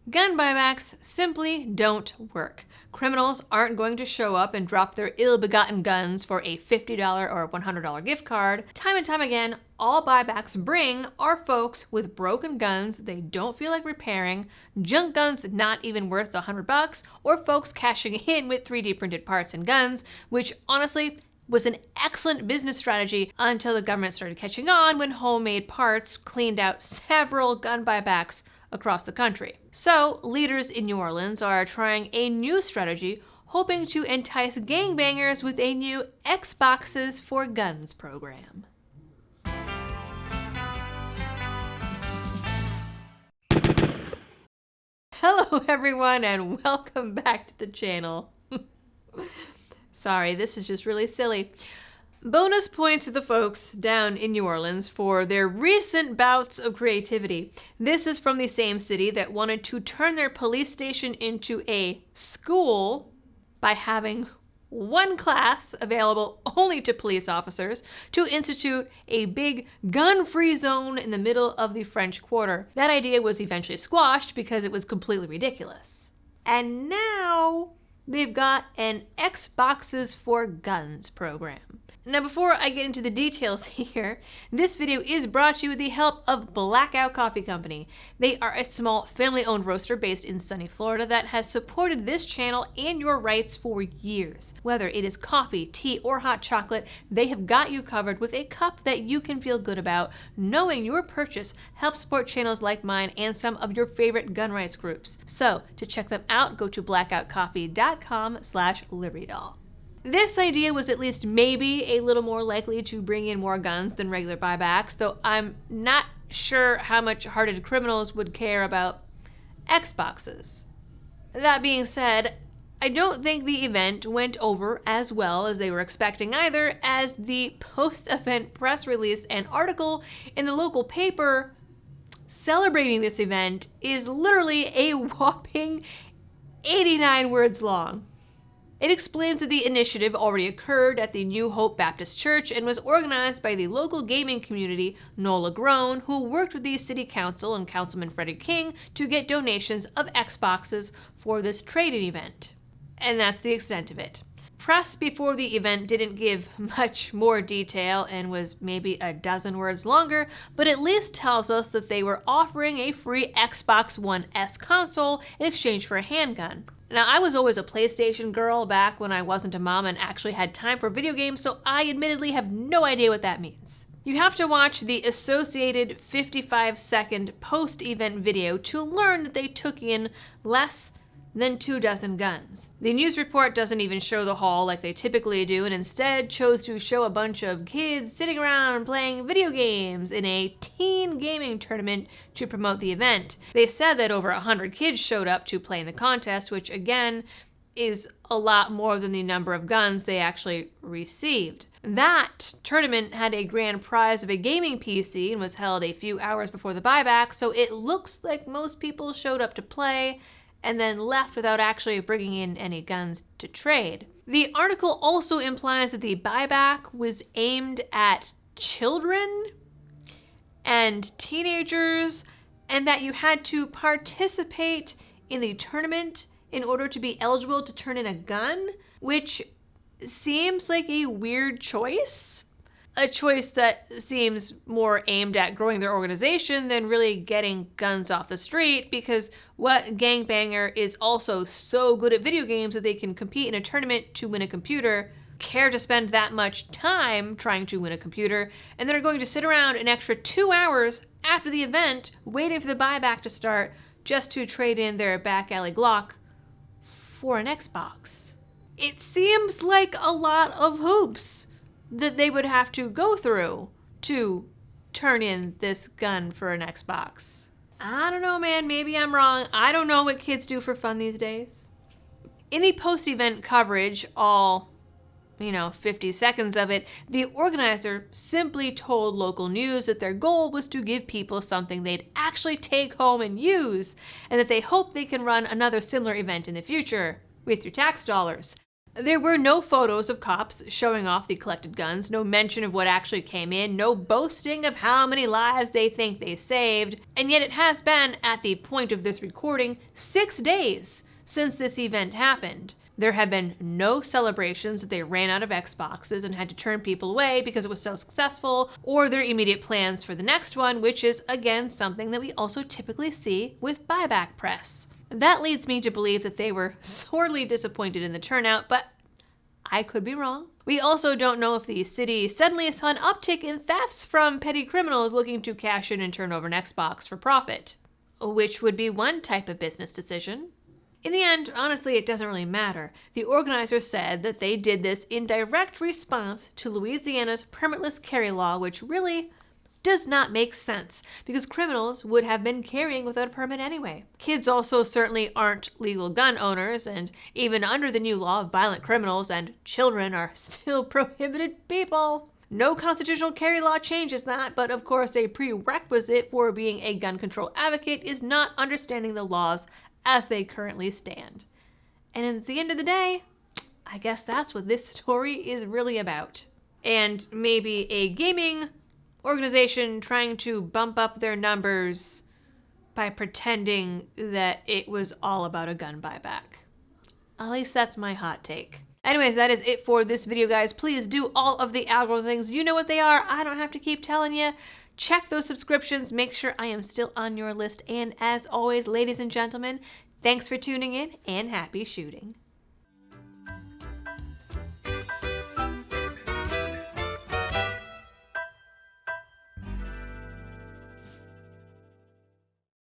Gun buybacks simply don't work. Criminals aren't going to show up and drop their ill-begotten guns for a $50 or $100 gift card. Time and time again, all buybacks bring are folks with broken guns they don't feel like repairing, junk guns not even worth the $100, or folks cashing in with 3D printed parts and guns, which honestly was an excellent business strategy until the government started catching on when homemade parts cleaned out several gun buybacks across the country. So, leaders in New Orleans are trying a new strategy, hoping to entice gangbangers with a new Xboxes for Guns program. Hello everyone and welcome back to the channel. Sorry, this is just really silly. Bonus points to the folks down in New Orleans for their recent bouts of creativity. This is from the same city that wanted to turn their police station into a school by having one class available only to police officers to institute a big gun-free zone in the middle of the French Quarter. That idea was eventually squashed because it was completely ridiculous. And now they've got an Xboxes for Guns program. Now, before I get into the details here, this video is brought to you with the help of Blackout Coffee Company. They are a small family-owned roaster based in sunny Florida that has supported this channel and your rights for years. Whether it is coffee, tea, or hot chocolate, they have got you covered with a cup that you can feel good about, knowing your purchase helps support channels like mine and some of your favorite gun rights groups. So, to check them out, go to blackoutcoffee.com/libertydoll. This idea was at least maybe a little more likely to bring in more guns than regular buybacks, though I'm not sure how much hardened criminals would care about Xboxes. That being said, I don't think the event went over as well as they were expecting either, as the post-event press release and article in the local paper celebrating this event is literally a whopping 89 words long. It explains that the initiative already occurred at the New Hope Baptist Church and was organized by the local gaming community, Nola Grown, who worked with the city council and Councilman Freddie King to get donations of Xboxes for this trade-in event. And that's the extent of it. Press before the event didn't give much more detail and was maybe a dozen words longer, but at least tells us that they were offering a free Xbox One S console in exchange for a handgun. Now, I was always a PlayStation girl back when I wasn't a mom and actually had time for video games, so I admittedly have no idea what that means. You have to watch the associated 55-second post-event video to learn that they took in less than 24 guns. The news report doesn't even show the haul like they typically do, and instead chose to show a bunch of kids sitting around playing video games in a teen gaming tournament to promote the event. They said that over 100 kids showed up to play in the contest, which again is a lot more than the number of guns they actually received. That tournament had a grand prize of a gaming PC and was held a few hours before the buyback, so it looks like most people showed up to play and then left without actually bringing in any guns to trade. The article also implies that the buyback was aimed at children and teenagers, and that you had to participate in the tournament in order to be eligible to turn in a gun, which seems like a weird choice. A choice that seems more aimed at growing their organization than really getting guns off the street, because what gangbanger is also so good at video games that they can compete in a tournament to win a computer, care to spend that much time trying to win a computer, and then are going to sit around an extra 2 hours after the event waiting for the buyback to start just to trade in their back alley Glock for an Xbox. It seems like a lot of hoops that they would have to go through to turn in this gun for an Xbox. I don't know, man, maybe I'm wrong. I don't know what kids do for fun these days. In the post-event coverage, all 50 seconds of it, the organizer simply told local news that their goal was to give people something they'd actually take home and use, and that they hope they can run another similar event in the future with your tax dollars. There were no photos of cops showing off the collected guns, no mention of what actually came in, no boasting of how many lives they think they saved, and yet it has been, at the point of this recording, 6 days since this event happened. There have been no celebrations that they ran out of Xboxes and had to turn people away because it was so successful, or their immediate plans for the next one, which is, again, something that we also typically see with buyback press. That leads me to believe that they were sorely disappointed in the turnout, but I could be wrong. We also don't know if the city suddenly saw an uptick in thefts from petty criminals looking to cash in and turn over an Xbox for profit, which would be one type of business decision. In the end, honestly, it doesn't really matter. The organizers said that they did this in direct response to Louisiana's permitless carry law, which really does not make sense because criminals would have been carrying without a permit anyway. Kids also certainly aren't legal gun owners, and even under the new law, violent criminals and children are still prohibited people. No constitutional carry law changes that, but of course a prerequisite for being a gun control advocate is not understanding the laws as they currently stand. And at the end of the day, I guess that's what this story is really about. And maybe a gaming organization trying to bump up their numbers by pretending that it was all about a gun buyback. At least that's my hot take. Anyways, that is it for this video, guys. Please do all of the algorithm things. You know what they are. I don't have to keep telling you. Check those subscriptions. Make sure I am still on your list. And as always, ladies and gentlemen, thanks for tuning in and happy shooting.